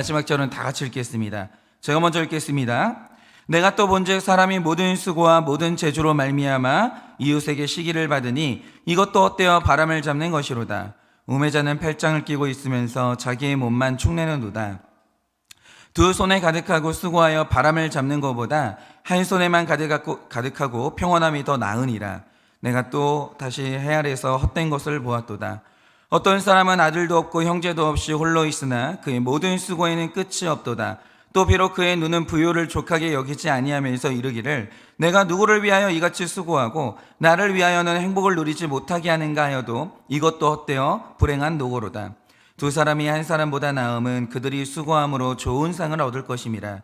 마지막 절은 다 같이 읽겠습니다. 제가 먼저 읽겠습니다. 내가 또 본즉 사람이 모든 수고와 모든 재주로 말미암아 이웃에게 시기를 받으니 이것도 헛되어 바람을 잡는 것이로다. 우매자는 팔짱을 끼고 있으면서 자기의 몸만 축내는도다. 두 손에 가득하고 수고하여 바람을 잡는 것보다 한 손에만 가득하고 평온함이 더 나으니라. 내가 또 다시 해 아래에서 헛된 것을 보았도다. 어떤 사람은 아들도 없고 형제도 없이 홀로 있으나 그의 모든 수고에는 끝이 없도다. 또 비록 그의 눈은 부요를 족하게 여기지 아니하면서 이르기를 내가 누구를 위하여 이같이 수고하고 나를 위하여는 행복을 누리지 못하게 하는가 하여도 이것도 헛되어 불행한 노고로다. 두 사람이 한 사람보다 나음은 그들이 수고함으로 좋은 상을 얻을 것임이라.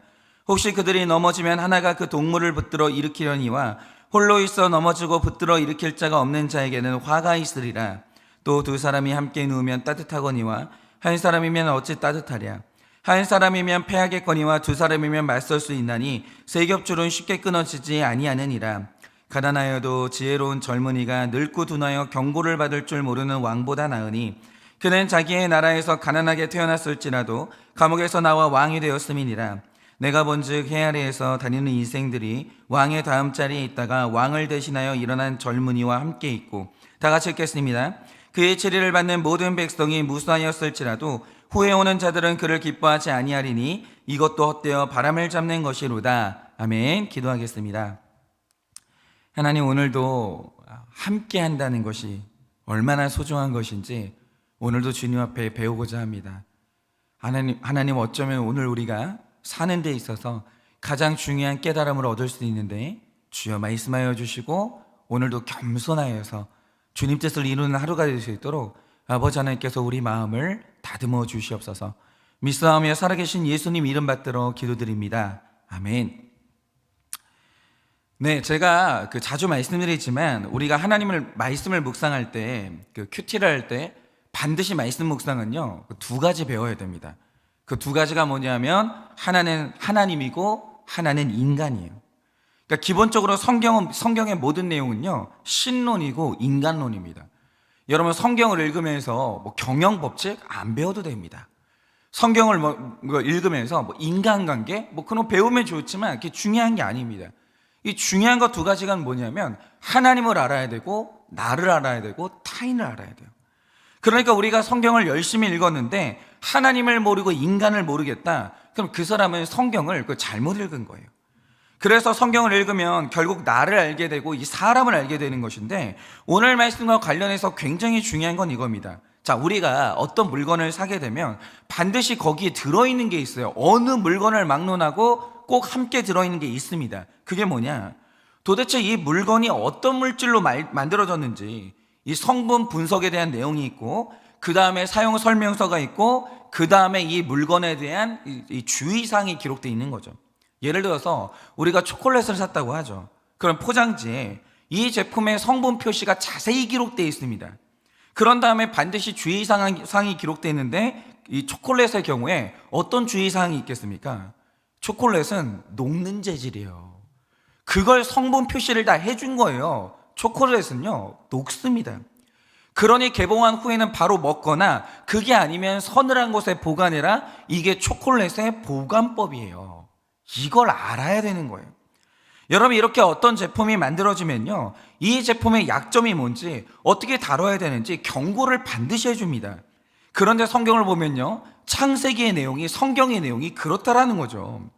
혹시 그들이 넘어지면 하나가 그 동물을 붙들어 일으키려니와 홀로 있어 넘어지고 붙들어 일으킬 자가 없는 자에게는 화가 있으리라. 또 두 사람이 함께 누우면 따뜻하거니와 한 사람이면 어찌 따뜻하랴. 한 사람이면 패하겠거니와 두 사람이면 맞설 수 있나니 세 겹줄은 쉽게 끊어지지 아니하느니라. 가난하여도 지혜로운 젊은이가 늙고 둔하여 경고를 받을 줄 모르는 왕보다 나으니 그는 자기의 나라에서 가난하게 태어났을지라도 감옥에서 나와 왕이 되었음이니라. 내가 본즉 해 아래에서 다니는 인생들이 왕의 다음 자리에 있다가 왕을 대신하여 일어난 젊은이와 함께 있고, 다 같이 읽겠습니다. 그의 치리를 받는 모든 백성이 무수하였을지라도 후에 오는 자들은 그를 기뻐하지 아니하리니 이것도 헛되어 바람을 잡는 것이로다. 아멘. 기도하겠습니다. 하나님, 오늘도 함께 한다는 것이 얼마나 소중한 것인지 오늘도 주님 앞에 배우고자 합니다. 하나님, 어쩌면 오늘 우리가 사는 데 있어서 가장 중요한 깨달음을 얻을 수 있는데 주여 말씀하여 주시고 오늘도 겸손하여서 주님 뜻을 이루는 하루가 될 수 있도록 아버지 하나님께서 우리 마음을 다듬어 주시옵소서. 믿사오며 살아계신 예수님 이름 받들어 기도드립니다. 아멘. 네, 제가 자주 말씀드리지만 우리가 하나님을 말씀을 묵상할 때, 큐티를 할 때 반드시 말씀 묵상은요, 두 가지 배워야 됩니다. 그 두 가지가 뭐냐면 하나는 하나님이고 하나는 인간이에요. 그러니까 기본적으로 성경의 모든 내용은요, 신론이고 인간론입니다. 여러분, 성경을 읽으면서 경영 법칙 안 배워도 됩니다. 성경을 읽으면서 인간관계 그런 배우면 좋지만 그게 중요한 게 아닙니다. 이 중요한 거 두 가지가 뭐냐면 하나님을 알아야 되고 나를 알아야 되고 타인을 알아야 돼요. 그러니까 우리가 성경을 열심히 읽었는데 하나님을 모르고 인간을 모르겠다, 그럼 그 사람은 성경을 잘못 읽은 거예요. 그래서 성경을 읽으면 결국 나를 알게 되고 이 사람을 알게 되는 것인데, 오늘 말씀과 관련해서 굉장히 중요한 건 이겁니다. 자, 우리가 어떤 물건을 사게 되면 반드시 거기에 들어있는 게 있어요. 어느 물건을 막론하고 꼭 함께 들어있는 게 있습니다. 그게 뭐냐? 도대체 이 물건이 어떤 물질로 만들어졌는지 이 성분 분석에 대한 내용이 있고, 그 다음에 사용 설명서가 있고, 그 다음에 이 물건에 대한 이 주의사항이 기록되어 있는 거죠. 예를 들어서 우리가 초콜릿을 샀다고 하죠. 그럼 포장지에 이 제품의 성분 표시가 자세히 기록되어 있습니다. 그런 다음에 반드시 주의사항이 기록되어 있는데, 이 초콜릿의 경우에 어떤 주의사항이 있겠습니까? 초콜릿은 녹는 재질이에요. 그걸 성분 표시를 다 해준 거예요. 초콜릿은요, 녹습니다. 그러니 개봉한 후에는 바로 먹거나 그게 아니면 서늘한 곳에 보관해라. 이게 초콜릿의 보관법이에요. 이걸 알아야 되는 거예요. 여러분, 이렇게 어떤 제품이 만들어지면요, 이 제품의 약점이 뭔지, 어떻게 다뤄야 되는지 경고를 반드시 해줍니다. 그런데 성경을 보면요, 창세기의 내용이, 성경의 내용이 그렇다라는 거죠.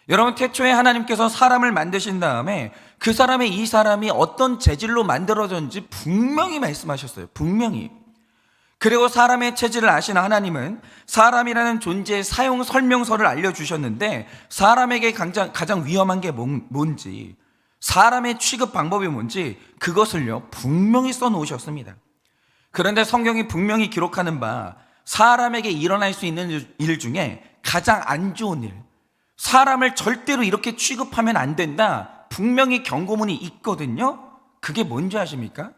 여러분, 태초에 하나님께서 사람을 만드신 다음에 그 이 사람이 어떤 재질로 만들어졌는지 분명히 말씀하셨어요. 분명히. 그리고 사람의 체질을 아시는 하나님은 사람이라는 존재의 사용 설명서를 알려주셨는데, 사람에게 가장 위험한 게 뭔지, 사람의 취급 방법이 뭔지 그것을요 분명히 써놓으셨습니다. 그런데 성경이 분명히 기록하는 바, 사람에게 일어날 수 있는 일 중에 가장 안 좋은 일, 사람을 절대로 이렇게 취급하면 안 된다, 분명히 경고문이 있거든요. 그게 뭔지 아십니까?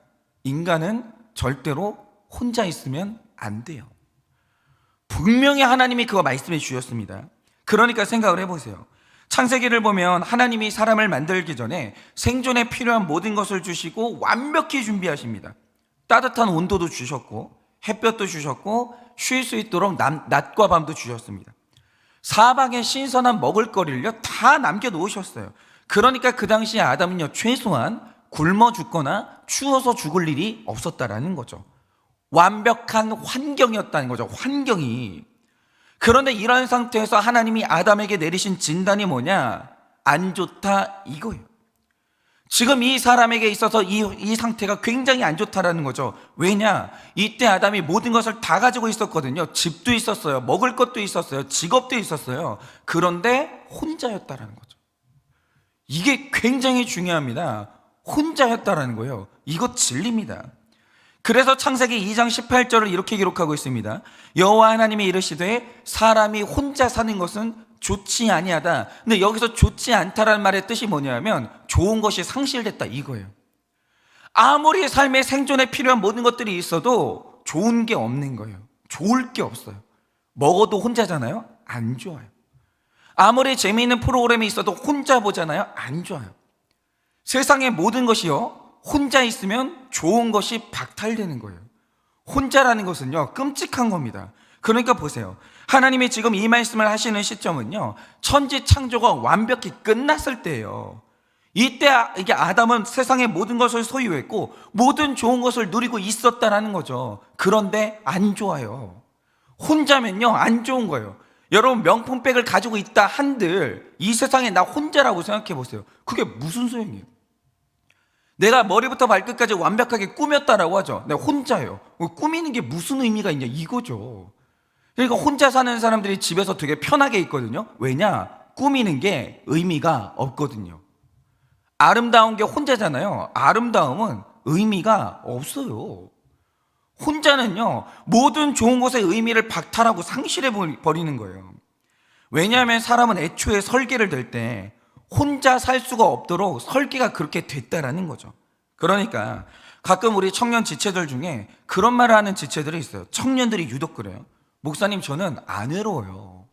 인간은 절대로 혼자 있으면 안 돼요. 분명히 하나님이 그거 말씀해 주셨습니다. 그러니까 생각을 해보세요. 창세기를 보면 하나님이 사람을 만들기 전에 생존에 필요한 모든 것을 주시고 완벽히 준비하십니다. 따뜻한 온도도 주셨고 햇볕도 주셨고 쉴 수 있도록 낮과 밤도 주셨습니다. 사방에 신선한 먹을거리를요 다 남겨놓으셨어요. 그러니까 그 당시에 아담은요 최소한 굶어 죽거나 추워서 죽을 일이 없었다라는 거죠. 완벽한 환경이었다는 거죠. 환경이. 그런데 이런 상태에서 하나님이 아담에게 내리신 진단이 뭐냐? 안 좋다 이거예요. 지금 이 사람에게 있어서 이 상태가 굉장히 안 좋다라는 거죠. 왜냐? 이때 아담이 모든 것을 다 가지고 있었거든요. 집도 있었어요. 먹을 것도 있었어요. 직업도 있었어요. 그런데 혼자였다라는 거죠. 이게 굉장히 중요합니다. 혼자였다라는 거예요. 이것 진리입니다. 그래서 창세기 2장 18절을 이렇게 기록하고 있습니다. 여호와 하나님이 이르시되 사람이 혼자 사는 것은 좋지 아니하다. 근데 여기서 좋지 않다라는 말의 뜻이 뭐냐면 좋은 것이 상실됐다 이거예요. 아무리 삶의 생존에 필요한 모든 것들이 있어도 좋은 게 없는 거예요. 좋을 게 없어요. 먹어도 혼자잖아요. 안 좋아요. 아무리 재미있는 프로그램이 있어도 혼자 보잖아요. 안 좋아요. 세상의 모든 것이요 혼자 있으면 좋은 것이 박탈되는 거예요. 혼자라는 것은요 끔찍한 겁니다. 그러니까 보세요. 하나님이 지금 이 말씀을 하시는 시점은요 천지 창조가 완벽히 끝났을 때예요. 이때 이게 아담은 세상의 모든 것을 소유했고 모든 좋은 것을 누리고 있었다라는 거죠. 그런데 안 좋아요. 혼자면요 안 좋은 거예요. 여러분 명품백을 가지고 있다 한들 이 세상에 나 혼자라고 생각해 보세요. 그게 무슨 소용이에요? 내가 머리부터 발끝까지 완벽하게 꾸몄다라고 하죠. 내가 혼자예요. 꾸미는 게 무슨 의미가 있냐 이거죠. 그러니까 혼자 사는 사람들이 집에서 되게 편하게 있거든요. 왜냐? 꾸미는 게 의미가 없거든요. 아름다운 게 혼자잖아요. 아름다움은 의미가 없어요. 혼자는요 모든 좋은 것의 의미를 박탈하고 상실해 버리는 거예요. 왜냐하면 사람은 애초에 설계를 될 때 혼자 살 수가 없도록 설계가 그렇게 됐다라는 거죠. 그러니까 가끔 우리 청년 지체들 중에 그런 말을 하는 지체들이 있어요. 청년들이 유독 그래요. 목사님 저는 안 외로워요.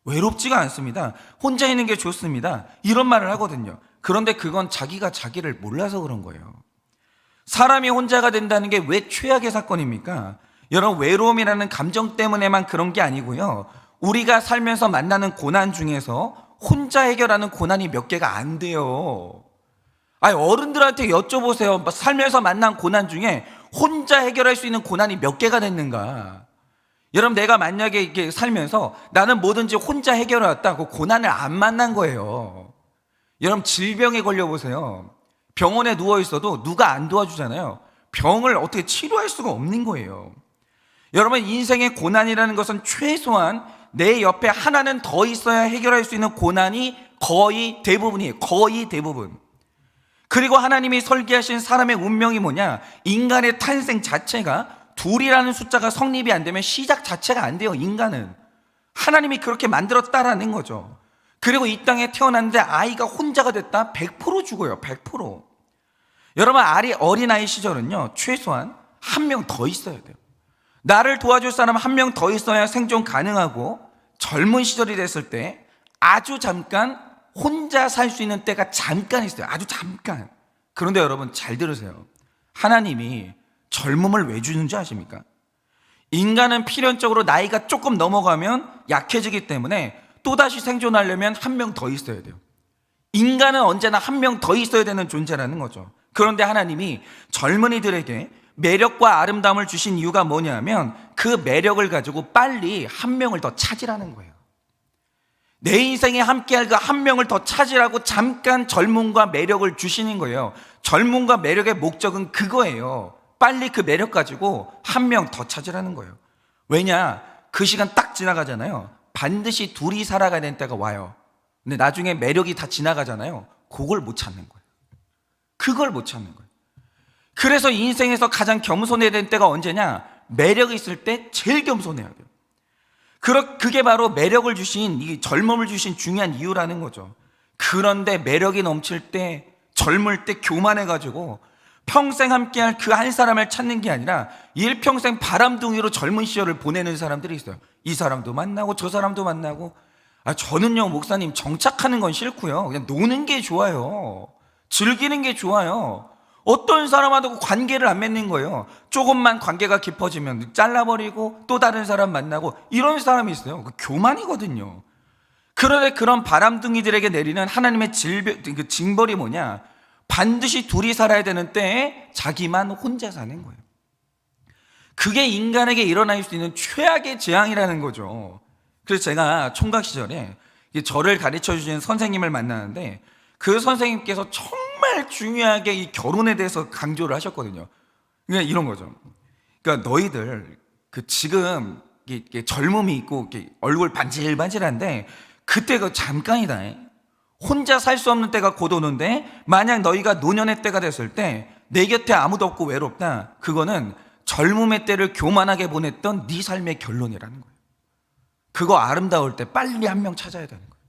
외롭지가 않습니다. 혼자 있는 게 좋습니다. 이런 말을 하거든요. 그런데 그건 자기가 자기를 몰라서 그런 거예요. 사람이 혼자가 된다는 게 왜 최악의 사건입니까? 여러분 외로움이라는 감정 때문에만 그런 게 아니고요. 우리가 살면서 만나는 고난 중에서 혼자 해결하는 고난이 몇 개가 안 돼요. 아니 어른들한테 여쭤보세요. 살면서 만난 고난 중에 혼자 해결할 수 있는 고난이 몇 개가 됐는가? 여러분 내가 만약에 이렇게 살면서 나는 뭐든지 혼자 해결해왔다 그 고난을 안 만난 거예요. 여러분 질병에 걸려보세요. 병원에 누워있어도 누가 안 도와주잖아요. 병을 어떻게 치료할 수가 없는 거예요. 여러분 인생의 고난이라는 것은 최소한 내 옆에 하나는 더 있어야 해결할 수 있는 고난이 거의 대부분이에요. 거의 대부분. 그리고 하나님이 설계하신 사람의 운명이 뭐냐? 인간의 탄생 자체가 둘이라는 숫자가 성립이 안 되면 시작 자체가 안 돼요. 인간은 하나님이 그렇게 만들었다라는 거죠. 그리고 이 땅에 태어났는데 아이가 혼자가 됐다? 100% 죽어요. 100%. 여러분 어린아이 시절은요 최소한 한 명 더 있어야 돼요. 나를 도와줄 사람 한 명 더 있어야 생존 가능하고 젊은 시절이 됐을 때 아주 잠깐 혼자 살 수 있는 때가 잠깐 있어요. 아주 잠깐. 그런데 여러분 잘 들으세요. 하나님이 젊음을 왜 주는지 아십니까? 인간은 필연적으로 나이가 조금 넘어가면 약해지기 때문에 또다시 생존하려면 한 명 더 있어야 돼요. 인간은 언제나 한 명 더 있어야 되는 존재라는 거죠. 그런데 하나님이 젊은이들에게 매력과 아름다움을 주신 이유가 뭐냐면 그 매력을 가지고 빨리 한 명을 더 찾으라는 거예요. 내 인생에 함께할 그 한 명을 더 찾으라고 잠깐 젊음과 매력을 주시는 거예요. 젊음과 매력의 목적은 그거예요. 빨리 그 매력 가지고 한 명 더 찾으라는 거예요. 왜냐? 그 시간 딱 지나가잖아요. 반드시 둘이 살아가야 되는 때가 와요. 근데 나중에 매력이 다 지나가잖아요. 그걸 못 찾는 거예요. 그걸 못 찾는 거예요. 그래서 인생에서 가장 겸손해야 되는 때가 언제냐? 매력이 있을 때 제일 겸손해야 돼요. 그게 바로 매력을 주신, 이 젊음을 주신 중요한 이유라는 거죠. 그런데 매력이 넘칠 때, 젊을 때 교만해가지고 평생 함께할 그 한 사람을 찾는 게 아니라 일평생 바람둥이로 젊은 시절을 보내는 사람들이 있어요. 이 사람도 만나고 저 사람도 만나고. 저는요 목사님 정착하는 건 싫고요. 그냥 노는 게 좋아요. 즐기는 게 좋아요. 어떤 사람하고 관계를 안 맺는 거예요. 조금만 관계가 깊어지면 잘라버리고 또 다른 사람 만나고 이런 사람이 있어요. 그 교만이거든요. 그런데 그런 바람둥이들에게 내리는 하나님의 그 징벌이 뭐냐? 반드시 둘이 살아야 되는 때에 자기만 혼자 사는 거예요. 그게 인간에게 일어날 수 있는 최악의 재앙이라는 거죠. 그래서 제가 총각 시절에 저를 가르쳐 주신 선생님을 만나는데, 그 선생님께서 정말 중요하게 이 결혼에 대해서 강조를 하셨거든요. 그러니까 이런 거죠. 그러니까 너희들 지금 젊음이 있고 얼굴 반질반질한데 그때 잠깐이다. 혼자 살 수 없는 때가 곧 오는데, 만약 너희가 노년의 때가 됐을 때 내 곁에 아무도 없고 외롭다, 그거는 젊음의 때를 교만하게 보냈던 네 삶의 결론이라는 거예요. 그거 아름다울 때 빨리 한 명 찾아야 되는 거예요.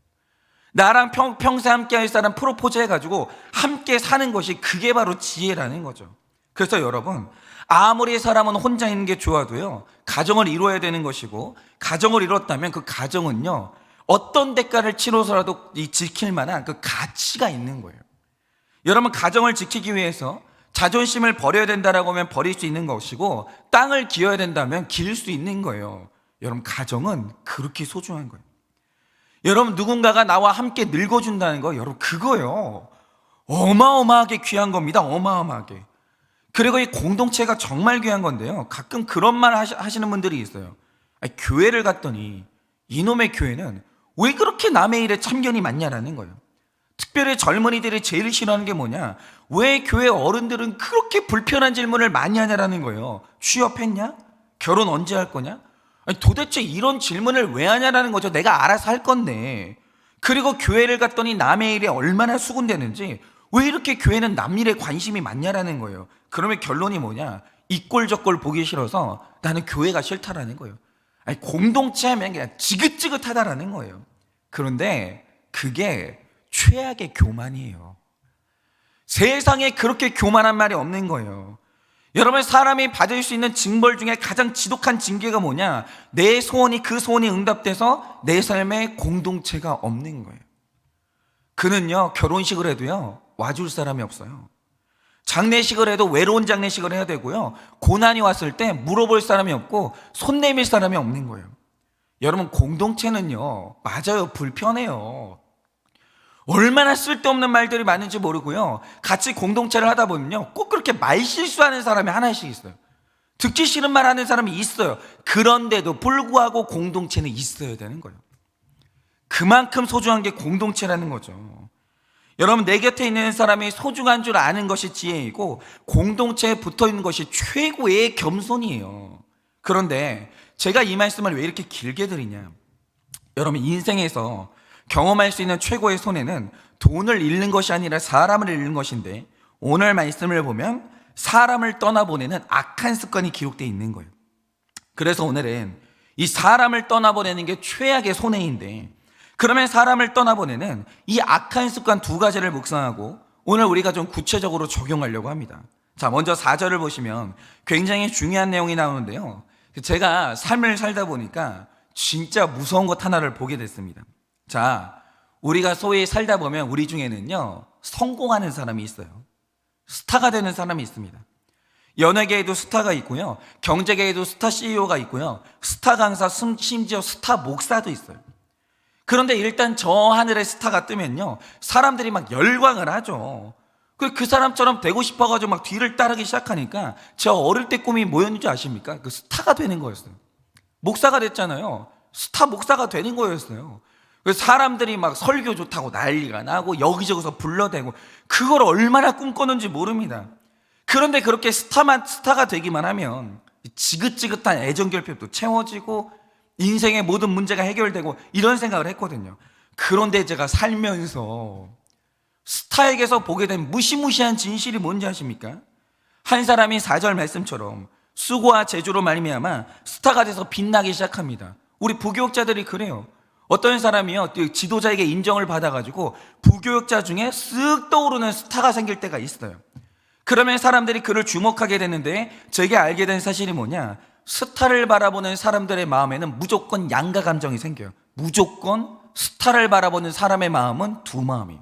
나랑 평생 함께 할 사람 프로포즈 해가지고 함께 사는 것이, 그게 바로 지혜라는 거죠. 그래서 여러분, 아무리 사람은 혼자 있는 게 좋아도요, 가정을 이루어야 되는 것이고, 가정을 이뤘다면 그 가정은요, 어떤 대가를 치러서라도 지킬 만한 그 가치가 있는 거예요. 여러분, 가정을 지키기 위해서 자존심을 버려야 된다라고 하면 버릴 수 있는 것이고, 땅을 기어야 된다면 기를 수 있는 거예요. 여러분, 가정은 그렇게 소중한 거예요. 여러분, 누군가가 나와 함께 늙어준다는 거, 여러분, 그거요, 어마어마하게 귀한 겁니다. 어마어마하게. 그리고 이 공동체가 정말 귀한 건데요, 가끔 그런 말 하시는 분들이 있어요. 아니, 교회를 갔더니 이놈의 교회는 왜 그렇게 남의 일에 참견이 많냐라는 거예요. 특별히 젊은이들이 제일 싫어하는 게 뭐냐? 왜 교회 어른들은 그렇게 불편한 질문을 많이 하냐라는 거예요. 취업했냐? 결혼 언제 할 거냐? 아니, 도대체 이런 질문을 왜 하냐라는 거죠. 내가 알아서 할 건데. 그리고 교회를 갔더니 남의 일에 얼마나 수군대는지, 왜 이렇게 교회는 남 일에 관심이 많냐라는 거예요. 그러면 결론이 뭐냐? 이 꼴 저 꼴 보기 싫어서 나는 교회가 싫다라는 거예요. 아니, 공동체 하면 그냥 지긋지긋하다라는 거예요. 그런데 그게 최악의 교만이에요. 세상에 그렇게 교만한 말이 없는 거예요. 여러분, 사람이 받을 수 있는 징벌 중에 가장 지독한 징계가 뭐냐? 내 소원이, 그 소원이 응답돼서 내 삶에 공동체가 없는 거예요. 그는요, 결혼식을 해도요, 와줄 사람이 없어요. 장례식을 해도 외로운 장례식을 해야 되고요, 고난이 왔을 때 물어볼 사람이 없고 손 내밀 사람이 없는 거예요. 여러분, 공동체는요, 맞아요, 불편해요. 얼마나 쓸데없는 말들이 많은지 모르고요, 같이 공동체를 하다 보면요, 꼭 그렇게 말 실수하는 사람이 하나씩 있어요. 듣기 싫은 말 하는 사람이 있어요. 그런데도 불구하고 공동체는 있어야 되는 거예요. 그만큼 소중한 게 공동체라는 거죠. 여러분, 내 곁에 있는 사람이 소중한 줄 아는 것이 지혜이고, 공동체에 붙어 있는 것이 최고의 겸손이에요. 그런데 제가 이 말씀을 왜 이렇게 길게 드리냐? 여러분, 인생에서 경험할 수 있는 최고의 손해는 돈을 잃는 것이 아니라 사람을 잃는 것인데, 오늘 말씀을 보면 사람을 떠나보내는 악한 습관이 기록되어 있는 거예요. 그래서 오늘은 이 사람을 떠나보내는 게 최악의 손해인데, 그러면 사람을 떠나보내는 이 악한 습관 두 가지를 묵상하고 오늘 우리가 좀 구체적으로 적용하려고 합니다. 자, 먼저 4절을 보시면 굉장히 중요한 내용이 나오는데요, 제가 삶을 살다 보니까 진짜 무서운 것 하나를 보게 됐습니다. 자, 우리가 소위 살다 보면 우리 중에는요, 성공하는 사람이 있어요. 스타가 되는 사람이 있습니다. 연예계에도 스타가 있고요, 경제계에도 스타 CEO가 있고요, 스타 강사, 심지어 스타 목사도 있어요. 그런데 일단 저 하늘에 스타가 뜨면요, 사람들이 막 열광을 하죠. 그 사람처럼 되고 싶어가지고 막 뒤를 따르기 시작하니까 저 어릴 때 꿈이 뭐였는지 아십니까? 그 스타가 되는 거였어요. 목사가 됐잖아요. 스타 목사가 되는 거였어요. 그래서 사람들이 막 설교 좋다고 난리가 나고 여기저기서 불러대고, 그걸 얼마나 꿈꿨는지 모릅니다. 그런데 그렇게 스타가 되기만 하면 지긋지긋한 애정결핍도 채워지고 인생의 모든 문제가 해결되고, 이런 생각을 했거든요. 그런데 제가 살면서 스타에게서 보게 된 무시무시한 진실이 뭔지 아십니까? 한 사람이 4절 말씀처럼 수고와 제주로 말미암아 스타가 돼서 빛나기 시작합니다. 우리 부교육자들이 그래요. 어떤 사람이요, 지도자에게 인정을 받아가지고 부교육자 중에 쓱 떠오르는 스타가 생길 때가 있어요. 그러면 사람들이 그를 주목하게 되는데, 제게 알게 된 사실이 뭐냐? 스타를 바라보는 사람들의 마음에는 무조건 양가 감정이 생겨요. 무조건 스타를 바라보는 사람의 마음은 두 마음이에요.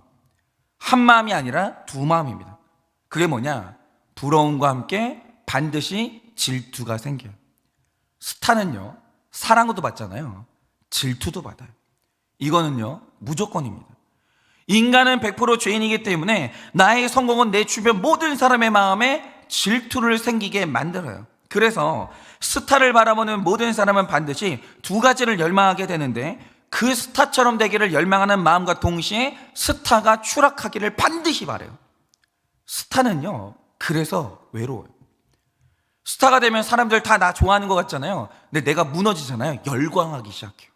한 마음이 아니라 두 마음입니다. 그게 뭐냐? 부러움과 함께 반드시 질투가 생겨요. 스타는요, 사랑도 받잖아요, 질투도 받아요. 이거는요, 무조건입니다. 인간은 100% 죄인이기 때문에 나의 성공은 내 주변 모든 사람의 마음에 질투를 생기게 만들어요. 그래서 스타를 바라보는 모든 사람은 반드시 두 가지를 열망하게 되는데, 그 스타처럼 되기를 열망하는 마음과 동시에 스타가 추락하기를 반드시 바라요. 스타는요, 그래서 외로워요. 스타가 되면 사람들 다 나 좋아하는 것 같잖아요. 근데 내가 무너지잖아요. 열광하기 시작해요.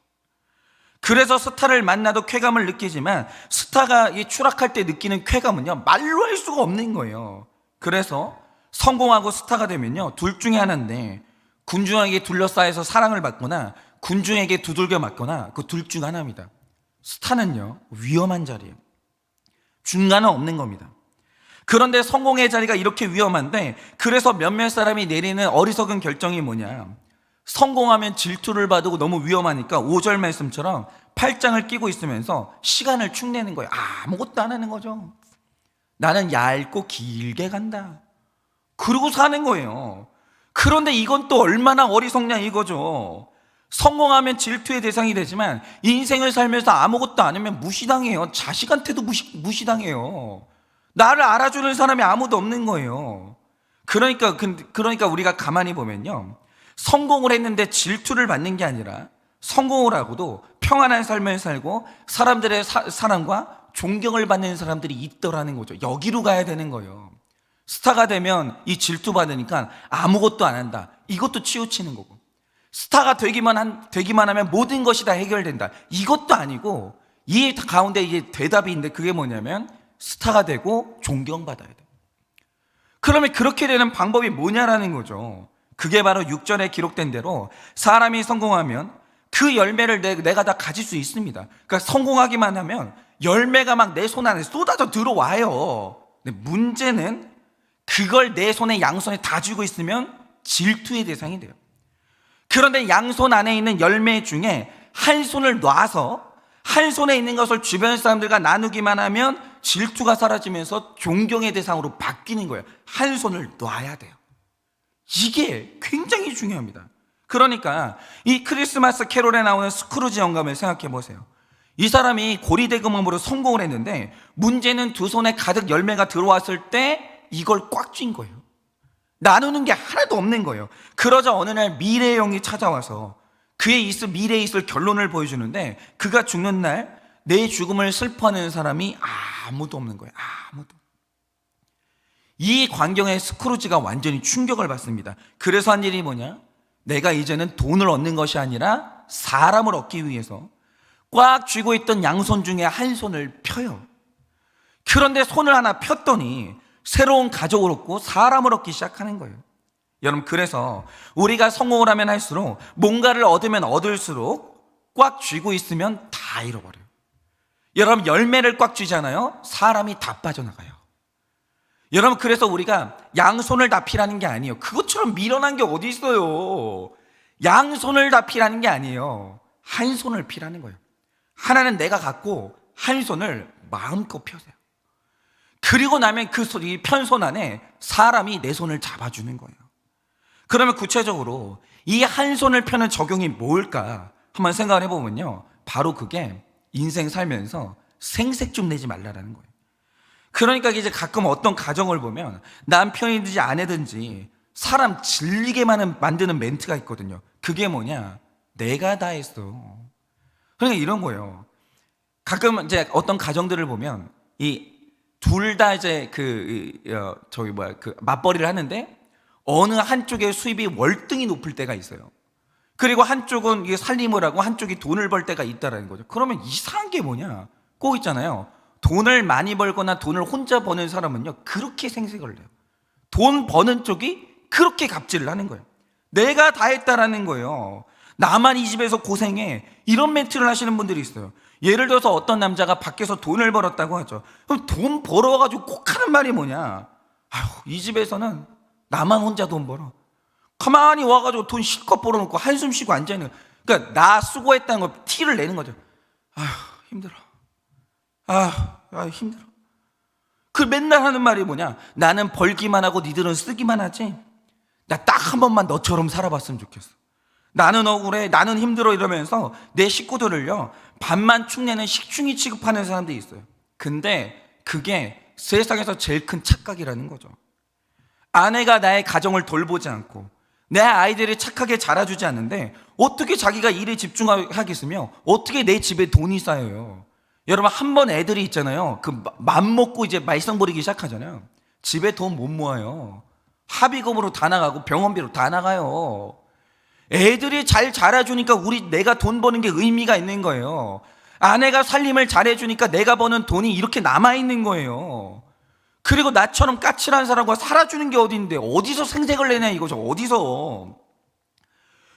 그래서 스타를 만나도 쾌감을 느끼지만, 스타가 이 추락할 때 느끼는 쾌감은요, 말로 할 수가 없는 거예요. 그래서 성공하고 스타가 되면요, 둘 중에 하나인데, 군중에게 둘러싸여서 사랑을 받거나 군중에게 두들겨 맞거나, 그 둘 중 하나입니다. 스타는요, 위험한 자리예요. 중간은 없는 겁니다. 그런데 성공의 자리가 이렇게 위험한데, 그래서 몇몇 사람이 내리는 어리석은 결정이 뭐냐, 성공하면 질투를 받고 너무 위험하니까 5절 말씀처럼 팔짱을 끼고 있으면서 시간을 축내는 거예요. 아무것도 안 하는 거죠. 나는 얇고 길게 간다, 그러고 사는 거예요. 그런데 이건 또 얼마나 어리석냐 이거죠. 성공하면 질투의 대상이 되지만 인생을 살면서 아무것도 안 하면 무시당해요. 자식한테도 무시당해요. 나를 알아주는 사람이 아무도 없는 거예요. 그러니까 우리가 가만히 보면요, 성공을 했는데 질투를 받는 게 아니라 성공을 하고도 평안한 삶을 살고 사람들의 사랑과 존경을 받는 사람들이 있더라는 거죠. 여기로 가야 되는 거예요. 스타가 되면 이 질투 받으니까 아무것도 안 한다, 이것도 치우치는 거고, 스타가 되기만 하면 모든 것이 다 해결된다, 이것도 아니고, 이 가운데 이게 대답이 있는데, 그게 뭐냐면 스타가 되고 존경받아야 돼. 그러면 그렇게 되는 방법이 뭐냐라는 거죠. 그게 바로 6절에 기록된 대로 사람이 성공하면 그 열매를 내가 다 가질 수 있습니다. 그러니까 성공하기만 하면 열매가 막 내 손 안에 쏟아져 들어와요. 근데 문제는 그걸 내 손에, 양손에 다 쥐고 있으면 질투의 대상이 돼요. 그런데 양손 안에 있는 열매 중에 한 손을 놔서 한 손에 있는 것을 주변 사람들과 나누기만 하면 질투가 사라지면서 존경의 대상으로 바뀌는 거예요. 한 손을 놔야 돼요. 이게 굉장히 중요합니다. 그러니까 이 크리스마스 캐롤에 나오는 스크루지 영감을 생각해 보세요. 이 사람이 고리대금음으로 성공을 했는데, 문제는 두 손에 가득 열매가 들어왔을 때 이걸 꽉 쥔 거예요. 나누는 게 하나도 없는 거예요. 그러자 어느 날 미래의 영이 찾아와서 미래에 있을 결론을 보여주는데, 그가 죽는 날 내 죽음을 슬퍼하는 사람이 아무도 없는 거예요. 아무도. 이 광경에 스크루지가 완전히 충격을 받습니다. 그래서 한 일이 뭐냐, 내가 이제는 돈을 얻는 것이 아니라 사람을 얻기 위해서 꽉 쥐고 있던 양손 중에 한 손을 펴요. 그런데 손을 하나 폈더니 새로운 가족을 얻고 사람을 얻기 시작하는 거예요. 여러분, 그래서 우리가 성공을 하면 할수록, 뭔가를 얻으면 얻을수록 꽉 쥐고 있으면 다 잃어버려요. 여러분, 열매를 꽉 쥐잖아요, 사람이 다 빠져나가요. 여러분, 그래서 우리가 양손을 다 피라는 게 아니에요. 그것처럼 미련한 게 어디 있어요. 양손을 다 피라는 게 아니에요. 한 손을 피라는 거예요. 하나는 내가 갖고 한 손을 마음껏 펴세요. 그리고 나면 그 편손 안에 사람이 내 손을 잡아주는 거예요. 그러면 구체적으로 이 한 손을 펴는 적용이 뭘까 한번 생각을 해보면요, 바로 그게 인생 살면서 생색 좀 내지 말라라는 거예요. 그러니까 이제 가끔 어떤 가정을 보면 남편이든지 아내든지 사람 질리게 만드는 멘트가 있거든요. 그게 뭐냐, 내가 다 했어. 그러니까 이런 거예요. 가끔 이제 어떤 가정들을 보면 이 둘 다 이제 맞벌이를 하는데, 어느 한쪽의 수입이 월등히 높을 때가 있어요. 그리고 한쪽은 이게 살림을 하고 한쪽이 돈을 벌 때가 있다라는 거죠. 그러면 이상한 게 뭐냐, 꼭 있잖아요. 돈을 많이 벌거나 돈을 혼자 버는 사람은요, 그렇게 생색을 내요. 돈 버는 쪽이 그렇게 갑질을 하는 거예요. 내가 다 했다라는 거예요. 나만 이 집에서 고생해, 이런 멘트를 하시는 분들이 있어요. 예를 들어서 어떤 남자가 밖에서 돈을 벌었다고 하죠. 그럼 돈 벌어와가지고 꼭 하는 말이 뭐냐, 이 집에서는 나만 혼자 돈 벌어. 가만히 와가지고 돈 실컷 벌어놓고 한숨 쉬고 앉아있는 거예요. 그러니까 나 수고했다는 걸 티를 내는 거죠. 힘들어. 힘들어. 그 맨날 하는 말이 뭐냐, 나는 벌기만 하고 니들은 쓰기만 하지, 나 딱 한 번만 너처럼 살아봤으면 좋겠어. 나는 억울해, 나는 힘들어 이러면서 내 식구들을요 밥만 축내는 식충이 취급하는 사람들이 있어요. 근데 그게 세상에서 제일 큰 착각이라는 거죠. 아내가 나의 가정을 돌보지 않고 내 아이들이 착하게 자라주지 않는데 어떻게 자기가 일에 집중하겠으며 어떻게 내 집에 돈이 쌓여요. 여러분, 한 번 애들이 있잖아요, 그 맘먹고 이제 말썽 부리기 시작하잖아요. 집에 돈 못 모아요. 합의금으로 다 나가고 병원비로 다 나가요. 애들이 잘 자라주니까 내가 돈 버는 게 의미가 있는 거예요. 아내가 살림을 잘해주니까 내가 버는 돈이 이렇게 남아있는 거예요. 그리고 나처럼 까칠한 사람과 살아주는 게 어딘데 어디서 생색을 내냐 이거죠. 어디서.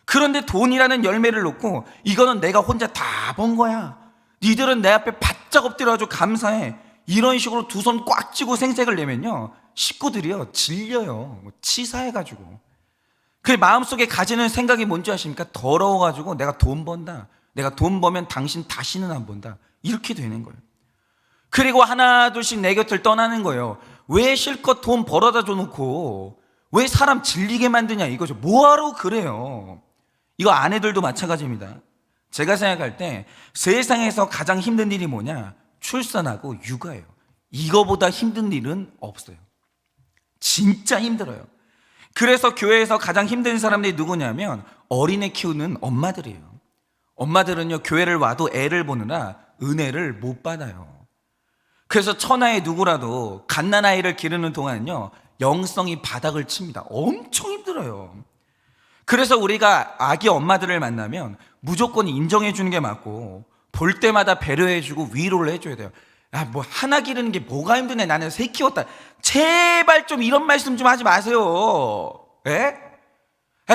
그런데 돈이라는 열매를 놓고 이거는 내가 혼자 다 번 거야, 니들은 내 앞에 바짝 엎드려가지고 감사해, 이런 식으로 두 손 꽉 쥐고 생색을 내면요 식구들이요 질려요. 치사해가지고. 그 마음속에 가지는 생각이 뭔지 아십니까? 더러워가지고 내가 돈 번다, 내가 돈 벌면 당신 다시는 안 본다, 이렇게 되는 거예요. 그리고 하나 둘씩 내 곁을 떠나는 거예요. 왜 실컷 돈 벌어다 줘놓고 왜 사람 질리게 만드냐 이거죠. 뭐하러 그래요. 이거 아내들도 마찬가지입니다. 제가 생각할 때 세상에서 가장 힘든 일이 뭐냐? 출산하고 육아예요. 이거보다 힘든 일은 없어요. 진짜 힘들어요. 그래서 교회에서 가장 힘든 사람들이 누구냐면 어린애 키우는 엄마들이에요. 엄마들은요 교회를 와도 애를 보느라 은혜를 못 받아요. 그래서 천하의 누구라도 갓난아이를 기르는 동안요 영성이 바닥을 칩니다. 엄청 힘들어요. 그래서 우리가 아기 엄마들을 만나면 무조건 인정해 주는 게 맞고 볼 때마다 배려해 주고 위로를 해줘야 돼요. 뭐 하나 기르는 게 뭐가 힘드네, 나는 새 키웠다. 제발 좀 이런 말씀 좀 하지 마세요. 예?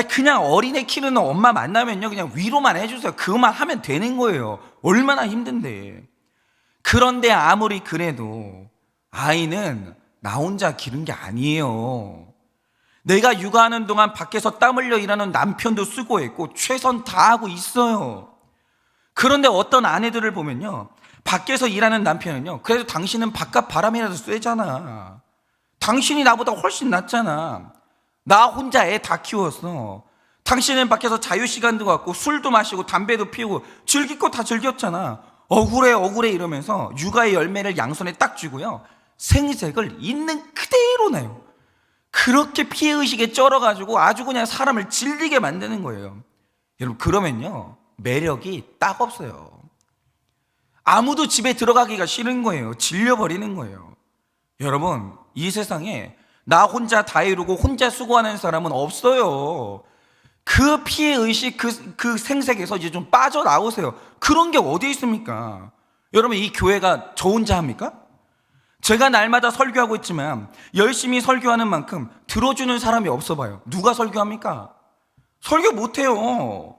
그냥 어린애 키우는 엄마 만나면요 그냥 위로만 해주세요. 그것만 하면 되는 거예요. 얼마나 힘든데. 그런데 아무리 그래도 아이는 나 혼자 기른 게 아니에요. 내가 육아하는 동안 밖에서 땀 흘려 일하는 남편도 수고했고 최선 다하고 있어요. 그런데 어떤 아내들을 보면요 밖에서 일하는 남편은요 그래도 당신은 바깥 바람이라도 쐬잖아, 당신이 나보다 훨씬 낫잖아, 나 혼자 애 다 키웠어, 당신은 밖에서 자유시간도 갖고 술도 마시고 담배도 피우고 즐길 거 다 즐겼잖아, 억울해 이러면서 육아의 열매를 양손에 딱 쥐고요 생색을 있는 그대로 내요. 그렇게 피해의식에 쩔어가지고 아주 그냥 사람을 질리게 만드는 거예요. 여러분, 그러면요 매력이 딱 없어요. 아무도 집에 들어가기가 싫은 거예요. 질려버리는 거예요. 여러분, 이 세상에 나 혼자 다 이루고 혼자 수고하는 사람은 없어요. 그 피해의식, 그 생색에서 이제 좀 빠져나오세요. 그런 게 어디 있습니까? 여러분, 이 교회가 저 혼자 합니까? 제가 날마다 설교하고 있지만 열심히 설교하는 만큼 들어주는 사람이 없어 봐요. 누가 설교합니까? 설교 못해요.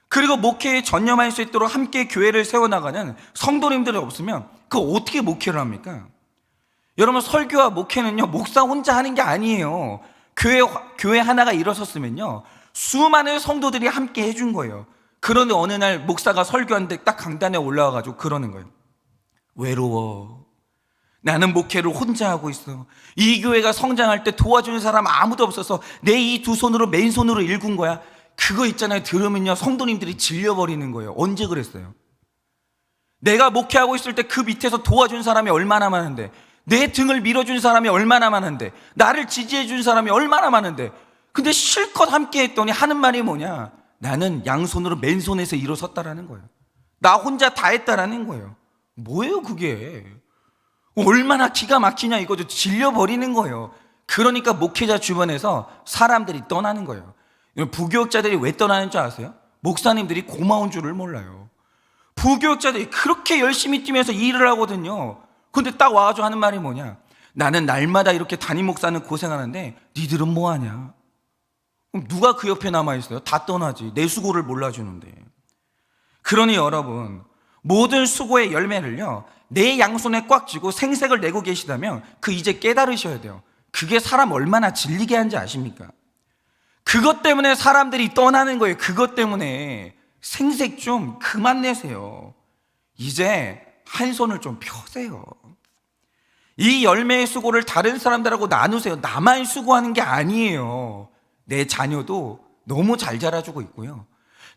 그리고 목회에 전념할 수 있도록 함께 교회를 세워나가는 성도님들이 없으면 그거 어떻게 목회를 합니까? 여러분, 설교와 목회는요 목사 혼자 하는 게 아니에요. 교회 하나가 일어섰으면요 수많은 성도들이 함께 해준 거예요. 그런데 어느 날 목사가 설교하는데 딱 강단에 올라와가지고 그러는 거예요. 외로워, 나는 목회를 혼자 하고 있어. 이 교회가 성장할 때 도와주는 사람 아무도 없어서 내 이 두 손으로 맨손으로 일군 거야. 그거 있잖아요. 들으면요 성도님들이 질려버리는 거예요. 언제 그랬어요? 내가 목회하고 있을 때 그 밑에서 도와준 사람이 얼마나 많은데, 내 등을 밀어준 사람이 얼마나 많은데, 나를 지지해준 사람이 얼마나 많은데, 근데 실컷 함께 했더니 하는 말이 뭐냐? 나는 양손으로 맨손에서 일어섰다라는 거예요. 나 혼자 다 했다라는 거예요. 뭐예요 그게? 얼마나 기가 막히냐 이거죠. 질려버리는 거예요. 그러니까 목회자 주변에서 사람들이 떠나는 거예요. 부교육자들이 왜 떠나는 줄 아세요? 목사님들이 고마운 줄을 몰라요. 부교육자들이 그렇게 열심히 뛰면서 일을 하거든요. 근데 딱 와가지고 하는 말이 뭐냐? 나는 날마다 이렇게 담임 목사는 고생하는데 니들은 뭐하냐? 그럼 누가 그 옆에 남아있어요? 다 떠나지. 내 수고를 몰라주는데. 그러니 여러분, 모든 수고의 열매를요 내 양손에 꽉 쥐고 생색을 내고 계시다면 그 이제 깨달으셔야 돼요. 그게 사람 얼마나 질리게 하는지 아십니까? 그것 때문에 사람들이 떠나는 거예요. 그것 때문에. 생색 좀 그만 내세요. 이제 한 손을 좀 펴세요. 이 열매의 수고를 다른 사람들하고 나누세요. 나만 수고하는 게 아니에요. 내 자녀도 너무 잘 자라주고 있고요,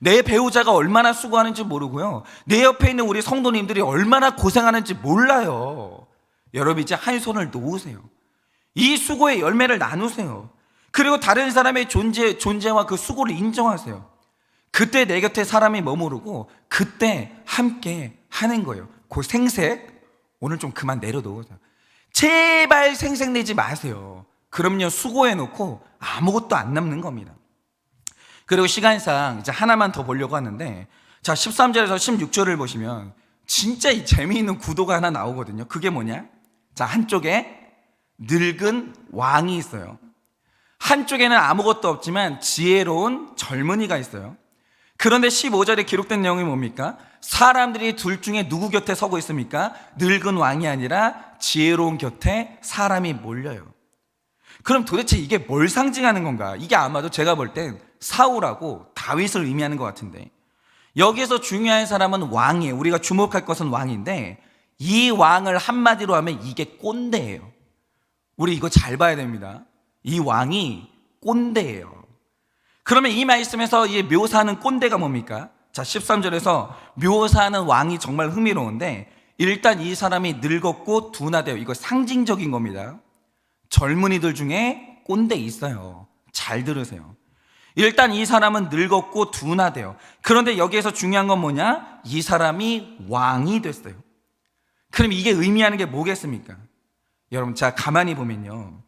내 배우자가 얼마나 수고하는지 모르고요. 내 옆에 있는 우리 성도님들이 얼마나 고생하는지 몰라요. 여러분 이제 한 손을 놓으세요. 이 수고의 열매를 나누세요. 그리고 다른 사람의 존재와 그 수고를 인정하세요. 그때 내 곁에 사람이 머무르고 그때 함께 하는 거예요. 그 생색 오늘 좀 그만 내려놓으세요. 제발 생색 내지 마세요. 그럼요 수고해놓고 아무것도 안 남는 겁니다. 그리고 시간상 이제 하나만 더 보려고 하는데, 자 13절에서 16절을 보시면 진짜 이 재미있는 구도가 하나 나오거든요. 그게 뭐냐? 자 한쪽에 늙은 왕이 있어요. 한쪽에는 아무것도 없지만 지혜로운 젊은이가 있어요. 그런데 15절에 기록된 내용이 뭡니까? 사람들이 둘 중에 누구 곁에 서고 있습니까? 늙은 왕이 아니라 지혜로운 곁에 사람이 몰려요. 그럼 도대체 이게 뭘 상징하는 건가? 이게 아마도 제가 볼 땐 사울하고 다윗을 의미하는 것 같은데, 여기에서 중요한 사람은 왕이에요. 우리가 주목할 것은 왕인데, 이 왕을 한마디로 하면 이게 꼰대예요. 우리 이거 잘 봐야 됩니다. 이 왕이 꼰대예요. 그러면 이 말씀에서 이 묘사하는 꼰대가 뭡니까? 자 13절에서 묘사하는 왕이 정말 흥미로운데, 일단 이 사람이 늙었고 둔하대요. 이거 상징적인 겁니다. 젊은이들 중에 꼰대 있어요. 잘 들으세요. 일단 이 사람은 늙었고 둔하대요. 그런데 여기에서 중요한 건 뭐냐? 이 사람이 왕이 됐어요. 그럼 이게 의미하는 게 뭐겠습니까? 여러분 자 가만히 보면요,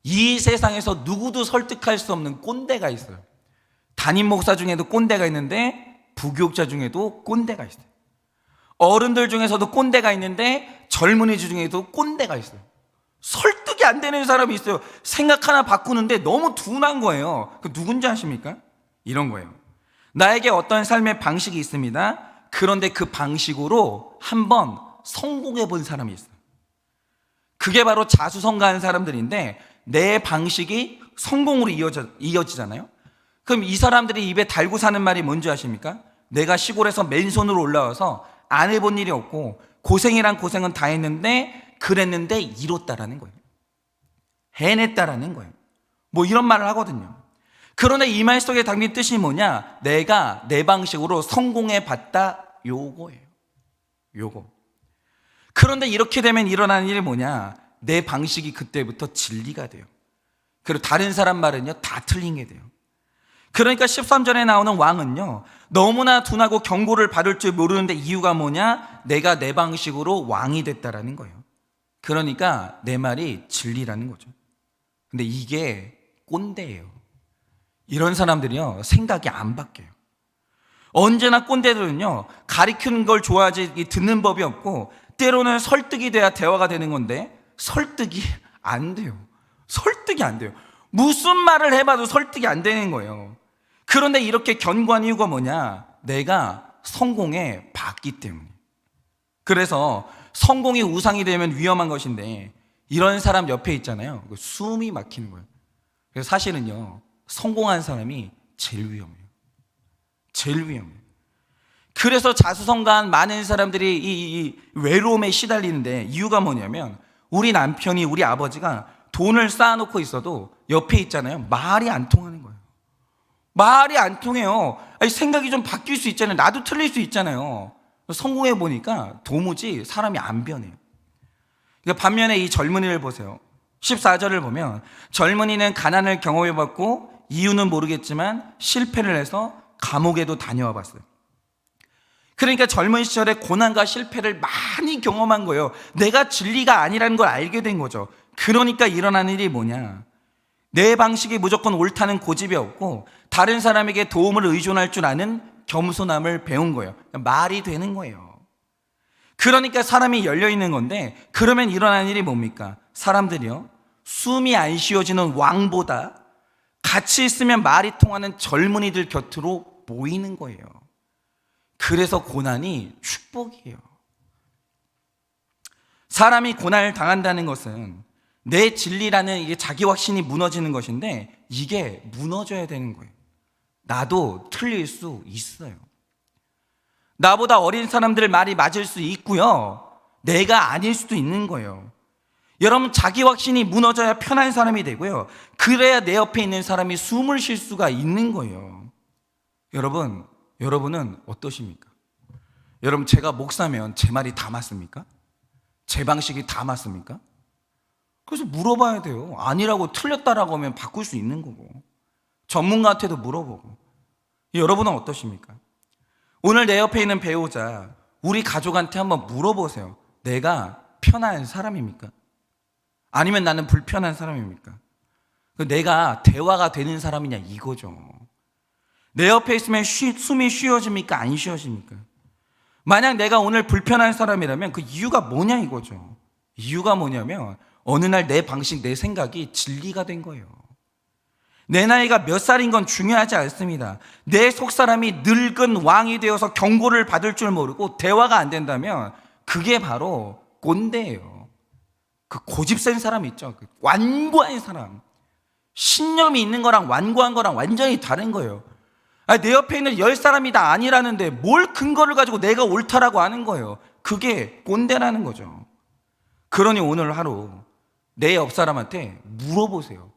이 세상에서 누구도 설득할 수 없는 꼰대가 있어요. 담임 목사 중에도 꼰대가 있는데 부교육자 중에도 꼰대가 있어요. 어른들 중에서도 꼰대가 있는데 젊은이 중에도 꼰대가 있어요. 설득이 안 되는 사람이 있어요. 생각 하나 바꾸는데 너무 둔한 거예요. 그 누군지 아십니까? 이런 거예요. 나에게 어떤 삶의 방식이 있습니다. 그런데 그 방식으로 한번 성공해 본 사람이 있어요. 그게 바로 자수성가한 사람들인데, 내 방식이 성공으로 이어지잖아요. 그럼 이 사람들이 입에 달고 사는 말이 뭔지 아십니까? 내가 시골에서 맨손으로 올라와서 안 해본 일이 없고 고생이란 고생은 다 했는데 그랬는데 이뤘다라는 거예요. 해냈다라는 거예요. 뭐 이런 말을 하거든요. 그런데 이 말 속에 담긴 뜻이 뭐냐? 내가 내 방식으로 성공해 봤다, 요거예요. 요거. 그런데 이렇게 되면 일어나는 일이 뭐냐? 내 방식이 그때부터 진리가 돼요. 그리고 다른 사람 말은요 다 틀린 게 돼요. 그러니까 13절에 나오는 왕은요 너무나 둔하고 경고를 받을 줄 모르는데, 이유가 뭐냐? 내가 내 방식으로 왕이 됐다라는 거예요. 그러니까 내 말이 진리라는 거죠. 근데 이게 꼰대예요. 이런 사람들이요 생각이 안 바뀌어요. 언제나 꼰대들은요 가리키는 걸 좋아하지 듣는 법이 없고, 때로는 설득이 돼야 대화가 되는 건데 설득이 안 돼요. 설득이 안 돼요. 무슨 말을 해봐도 설득이 안 되는 거예요. 그런데 이렇게 견고한 이유가 뭐냐? 내가 성공해 봤기 때문에. 그래서 성공이 우상이 되면 위험한 것인데, 이런 사람 옆에 있잖아요. 숨이 막히는 거예요. 그래서 사실은요 성공한 사람이 제일 위험해요. 제일 위험해요. 그래서 자수성가한 많은 사람들이 이 외로움에 시달리는데, 이유가 뭐냐면 우리 남편이, 우리 아버지가 돈을 쌓아놓고 있어도 옆에 있잖아요. 말이 안 통하는 거예요. 말이 안 통해요. 아니, 생각이 좀 바뀔 수 있잖아요. 나도 틀릴 수 있잖아요. 성공해 보니까 도무지 사람이 안 변해요. 그러니까 반면에 이 젊은이를 보세요. 14절을 보면 젊은이는 가난을 경험해 봤고 이유는 모르겠지만 실패를 해서 감옥에도 다녀와 봤어요. 그러니까 젊은 시절에 고난과 실패를 많이 경험한 거예요. 내가 진리가 아니라는 걸 알게 된 거죠. 그러니까 일어나는 일이 뭐냐? 내 방식이 무조건 옳다는 고집이 없고 다른 사람에게 도움을 의존할 줄 아는 겸손함을 배운 거예요. 말이 되는 거예요. 그러니까 사람이 열려있는 건데, 그러면 일어나는 일이 뭡니까? 사람들이요 숨이 안 쉬어지는 왕보다 같이 있으면 말이 통하는 젊은이들 곁으로 모이는 거예요. 그래서 고난이 축복이에요. 사람이 고난을 당한다는 것은 내 진리라는 이게 자기 확신이 무너지는 것인데, 이게 무너져야 되는 거예요. 나도 틀릴 수 있어요. 나보다 어린 사람들 말이 맞을 수 있고요, 내가 아닐 수도 있는 거예요. 여러분, 자기 확신이 무너져야 편한 사람이 되고요, 그래야 내 옆에 있는 사람이 숨을 쉴 수가 있는 거예요. 여러분, 여러분은 어떠십니까? 여러분, 제가 목사면 제 말이 다 맞습니까? 제 방식이 다 맞습니까? 그래서 물어봐야 돼요. 아니라고, 틀렸다라고 하면 바꿀 수 있는 거고, 전문가한테도 물어보고. 여러분은 어떠십니까? 오늘 내 옆에 있는 배우자, 우리 가족한테 한번 물어보세요. 내가 편한 사람입니까? 아니면 나는 불편한 사람입니까? 내가 대화가 되는 사람이냐, 이거죠. 내 옆에 있으면 숨이 쉬어집니까? 안 쉬어집니까? 만약 내가 오늘 불편한 사람이라면 그 이유가 뭐냐, 이거죠. 이유가 뭐냐면 어느 날 내 방식, 내 생각이 진리가 된 거예요. 내 나이가 몇 살인 건 중요하지 않습니다. 내 속사람이 늙은 왕이 되어서 경고를 받을 줄 모르고 대화가 안 된다면 그게 바로 꼰대예요. 그 고집센 사람 있죠. 그 완고한 사람. 신념이 있는 거랑 완고한 거랑 완전히 다른 거예요. 내 옆에 있는 10사람이 다 아니라는데 뭘 근거를 가지고 내가 옳다라고 하는 거예요. 그게 꼰대라는 거죠. 그러니 오늘 하루 내 옆 사람한테 물어보세요.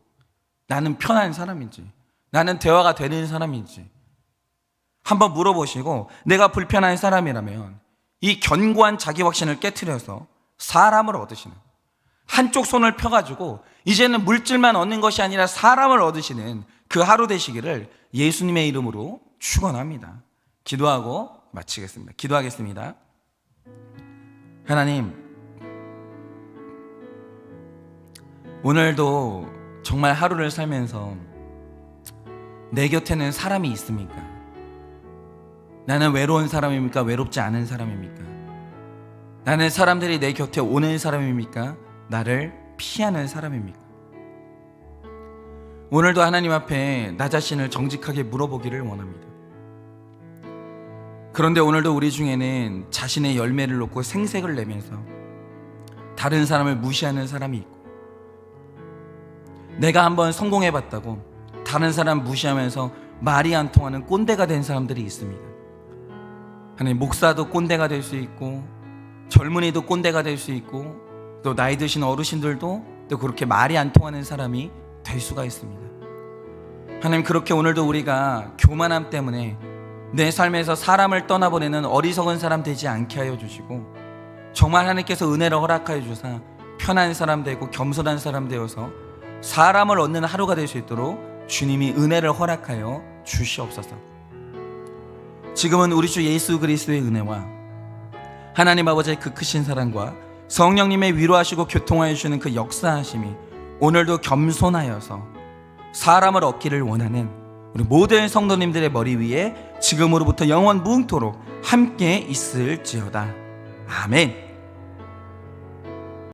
나는 편한 사람인지, 나는 대화가 되는 사람인지 한번 물어보시고, 내가 불편한 사람이라면 이 견고한 자기 확신을 깨트려서 사람을 얻으시는, 한쪽 손을 펴가지고 이제는 물질만 얻는 것이 아니라 사람을 얻으시는 그 하루 되시기를 예수님의 이름으로 축원합니다. 기도하고 마치겠습니다. 기도하겠습니다. 하나님, 오늘도 정말 하루를 살면서 내 곁에는 사람이 있습니까? 나는 외로운 사람입니까? 외롭지 않은 사람입니까? 나는 사람들이 내 곁에 오는 사람입니까? 나를 피하는 사람입니까? 오늘도 하나님 앞에 나 자신을 정직하게 물어보기를 원합니다. 그런데 오늘도 우리 중에는 자신의 열매를 놓고 생색을 내면서 다른 사람을 무시하는 사람이 있고, 내가 한번 성공해봤다고 다른 사람 무시하면서 말이 안 통하는 꼰대가 된 사람들이 있습니다. 하나님, 목사도 꼰대가 될 수 있고, 젊은이도 꼰대가 될 수 있고, 또 나이 드신 어르신들도 또 그렇게 말이 안 통하는 사람이 될 수가 있습니다. 하나님, 그렇게 오늘도 우리가 교만함 때문에 내 삶에서 사람을 떠나보내는 어리석은 사람 되지 않게 하여 주시고, 정말 하나님께서 은혜를 허락하여 주사 편한 사람 되고 겸손한 사람 되어서 사람을 얻는 하루가 될 수 있도록 주님이 은혜를 허락하여 주시옵소서. 지금은 우리 주 예수 그리스도의 은혜와 하나님 아버지의 그 크신 사랑과 성령님의 위로하시고 교통하여 주시는 그 역사하심이 오늘도 겸손하여서 사람을 얻기를 원하는 우리 모든 성도님들의 머리 위에 지금으로부터 영원 무궁토록 함께 있을지어다. 아멘.